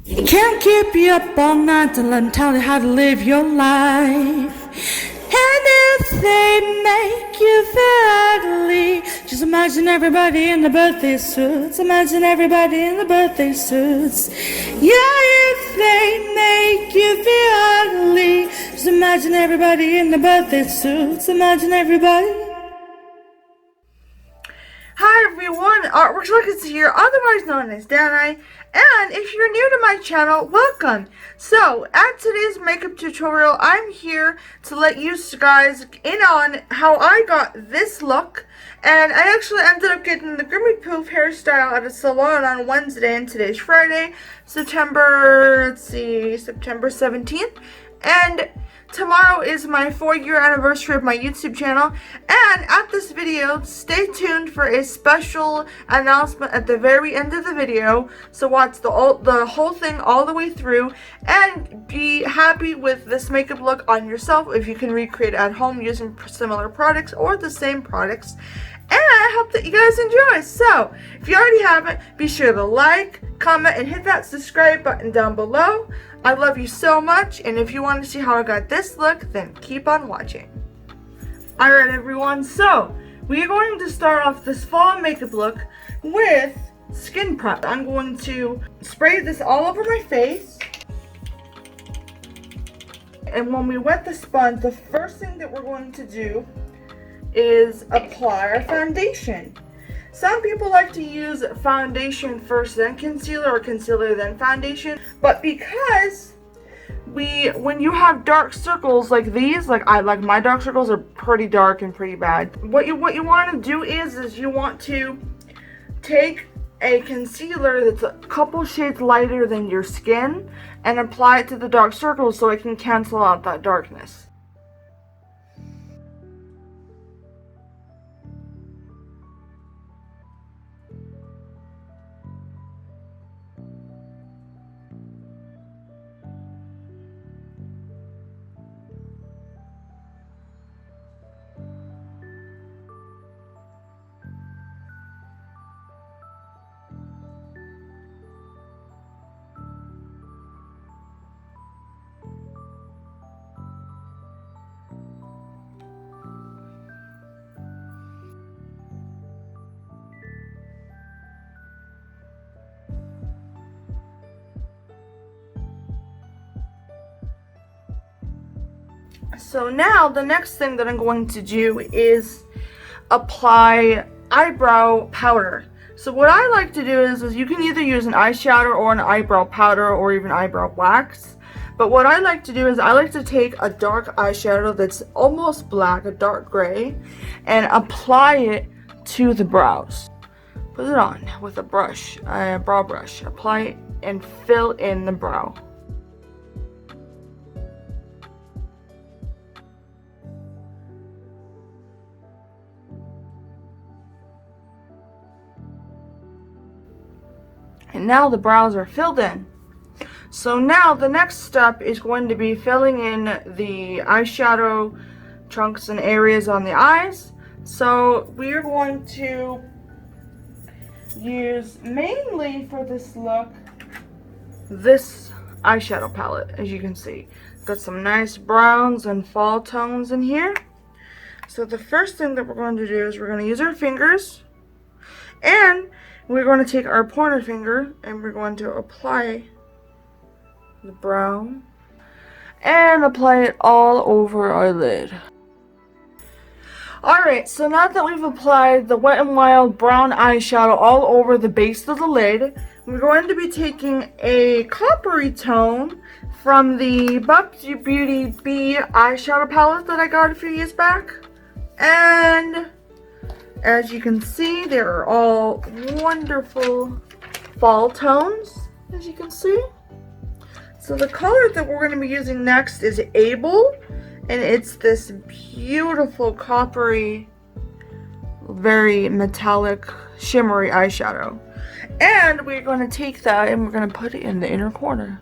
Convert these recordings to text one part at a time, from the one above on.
You can't keep you up all night to let them tell you how to live your life. And if they make you feel ugly, just imagine everybody in the birthday suits. Imagine everybody in the birthday suits. Yeah, if they make you feel ugly, just imagine everybody in the birthday suits. Imagine everybody. Hi everyone, Artworxlegacy here, otherwise known as Danai, and if you're new to my channel, welcome. So, at today's makeup tutorial, I'm here to let you guys in on how I got this look, and I actually ended up getting the Grimmie poof hairstyle at a salon on Wednesday, and today's Friday, September 17th, and tomorrow is my 4-year anniversary of my YouTube channel, and at this video, stay tuned for a special announcement at the very end of the video. So watch the whole thing all the way through, and be happy with this makeup look on yourself if you can recreate it at home using similar products or the same products. And I hope that you guys enjoy. So, if you already haven't, be sure to like, comment, and hit that subscribe button down below. I love you so much, and if you want to see how I got this look, then keep on watching. Alright everyone, so we are going to start off this fall makeup look with skin prep. I'm going to spray this all over my face. And when we wet the sponge, the first thing that we're going to do is apply our foundation. Some people like to use foundation first then concealer, or concealer then foundation, but because when you have dark circles like these, like my dark circles are pretty dark and pretty bad, what you want to do is you want to take a concealer that's a couple shades lighter than your skin and apply it to the dark circles so it can cancel out that darkness. So now the next thing that I'm going to do is apply eyebrow powder. So what I like to do is you can either use an eyeshadow or an eyebrow powder or even eyebrow wax. But what I like to do is I like to take a dark eyeshadow that's almost black, a dark gray, and apply it to the brows. Put it on with a brush, a brow brush. Apply it and fill in the brow. And now the brows are filled in. So now the next step is going to be filling in the eyeshadow chunks and areas on the eyes. So we are going to use mainly for this look this eyeshadow palette, as you can see. Got some nice browns and fall tones in here. So the first thing that we're going to do is we're going to use our fingers, and we're going to take our pointer finger and we're going to apply the brown and apply it all over our lid. Alright, so now that we've applied the Wet n Wild brown eyeshadow all over the base of the lid, we're going to be taking a coppery tone from the Bubbs Beauty Bee eyeshadow palette that I got a few years back. And as you can see, they are all wonderful fall tones, as you can see. So the color that we're going to be using next is Able, and it's this beautiful coppery, very metallic, shimmery eyeshadow. And we're going to take that and we're going to put it in the inner corner.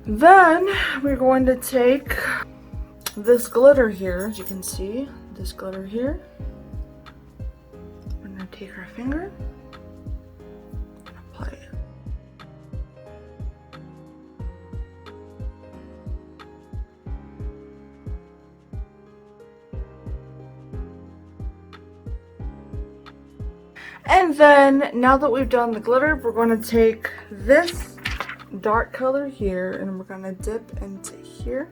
Then we're going to take this glitter here, as you can see, this glitter here. I'm going to take our finger, apply it. And then, now that we've done the glitter, we're going to take this dark color here and we're going to dip into here.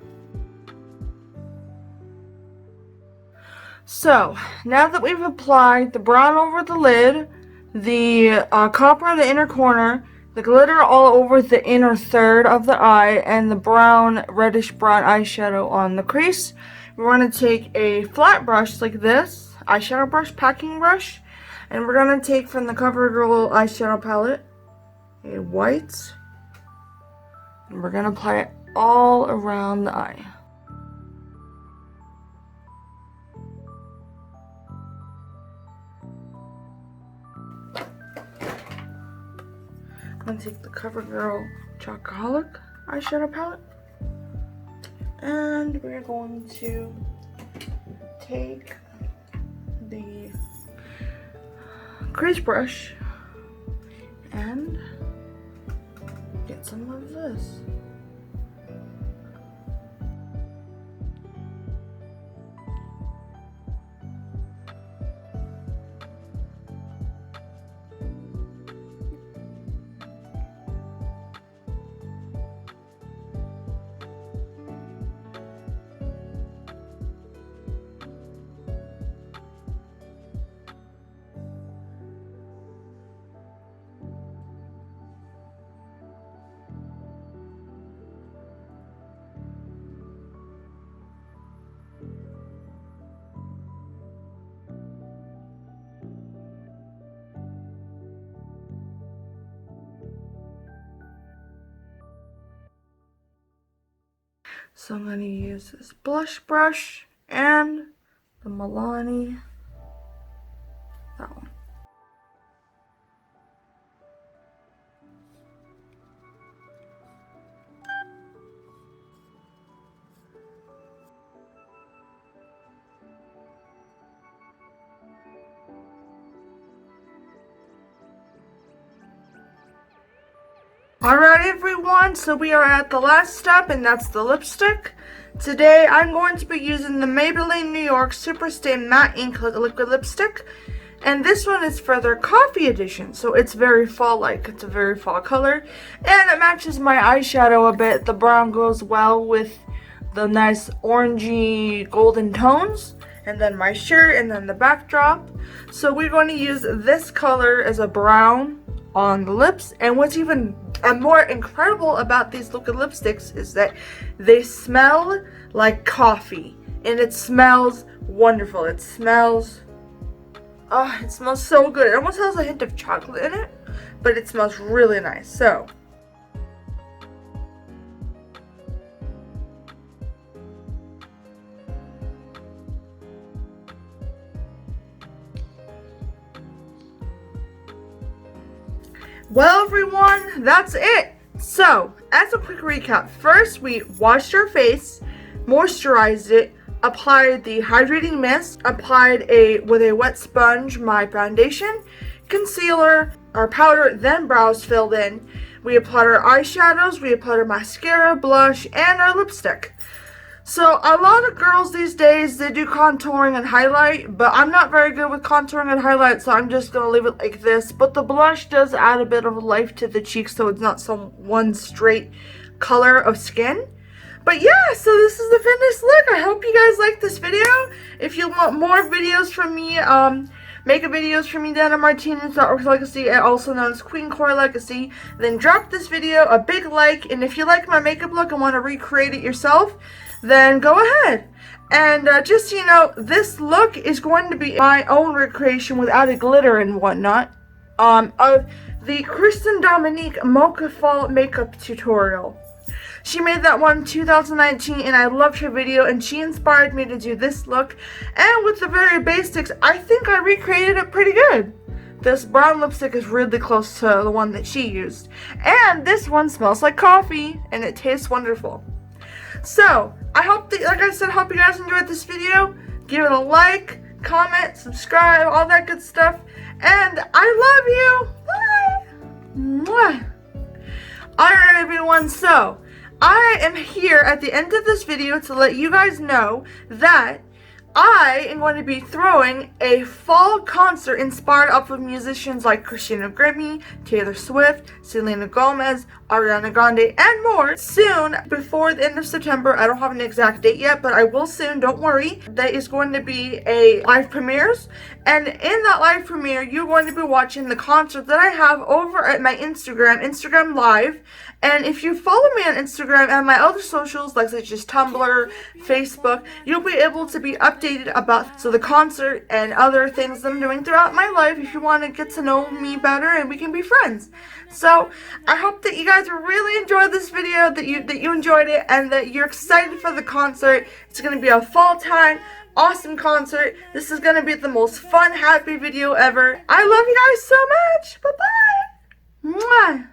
So, now that we've applied the brown over the lid, the copper in the inner corner, the glitter all over the inner third of the eye, and the brown, reddish brown eyeshadow on the crease, we're going to take a flat brush like this, eyeshadow brush, packing brush, and we're going to take from the CoverGirl eyeshadow palette a white, and we're going to apply it all around the eye. I'm going to take the CoverGirl Chocoholic eyeshadow palette, and we're going to take the crease brush and get some of this. So I'm going to use this blush brush and the Milani, that one. Alright everyone, so we are at the last step, and that's the lipstick. Today I'm going to be using the Maybelline New York Super Stay Matte Ink Liquid Lipstick. And this one is for their coffee edition, so it's very fall-like. It's a very fall color. And it matches my eyeshadow a bit. The brown goes well with the nice orangey golden tones. And then my shirt, and then the backdrop. So we're going to use this color as a brown on the lips. And what's even more incredible about these liquid lipsticks is that they smell like coffee, and it smells wonderful. It smells so good. It almost has a hint of chocolate in it, but it smells really nice. So well everyone, that's it. So, as a quick recap, first we washed our face, moisturized it, applied the hydrating mist, applied with a wet sponge my foundation, concealer, our powder, then brows filled in. We applied our eyeshadows, we applied our mascara, blush, and our lipstick. So a lot of girls these days, they do contouring and highlight, but I'm not very good with contouring and highlight, so I'm just going to leave it like this. But the blush does add a bit of life to the cheeks, so it's not some one straight color of skin. But yeah, so this is the finished look. I hope you guys like this video. If you want more videos from me, makeup videos from me, Danai Martinez, Artworxlegacy, also known as Queen Korra Legacy, then drop this video a big like. And if you like my makeup look and want to recreate it yourself, then go ahead. And just so you know, this look is going to be my own recreation with added glitter and whatnot of the Kristen Dominique Mocha Fall makeup tutorial. She made that one in 2019, and I loved her video, and she inspired me to do this look. And with the very basics, I think I recreated it pretty good. This brown lipstick is really close to the one that she used. And this one smells like coffee, and it tastes wonderful. So, I hope that, like I said, hope you guys enjoyed this video. Give it a like, comment, subscribe, all that good stuff. And I love you. Bye. Mwah. Alright everyone, so I am here at the end of this video to let you guys know that I am going to be throwing a fall concert inspired off of musicians like Grimmie, Taylor Swift, Selena Gomez, Ariana Grande, and more soon before the end of September. I don't have an exact date yet, but I will soon, don't worry. That is going to be a live premieres, and in that live premiere, you're going to be watching the concert that I have over at my Instagram Live. And if you follow me on Instagram and my other socials, like such as Tumblr, Facebook, you'll be able to be updated about the concert and other things that I'm doing throughout my life if you want to get to know me better and we can be friends. So I hope that you guys really enjoyed this video, that you enjoyed it, and that you're excited for the concert. It's going to be a fall time, awesome concert. This is going to be the most fun, happy video ever. I love you guys so much. Bye-bye. Mwah.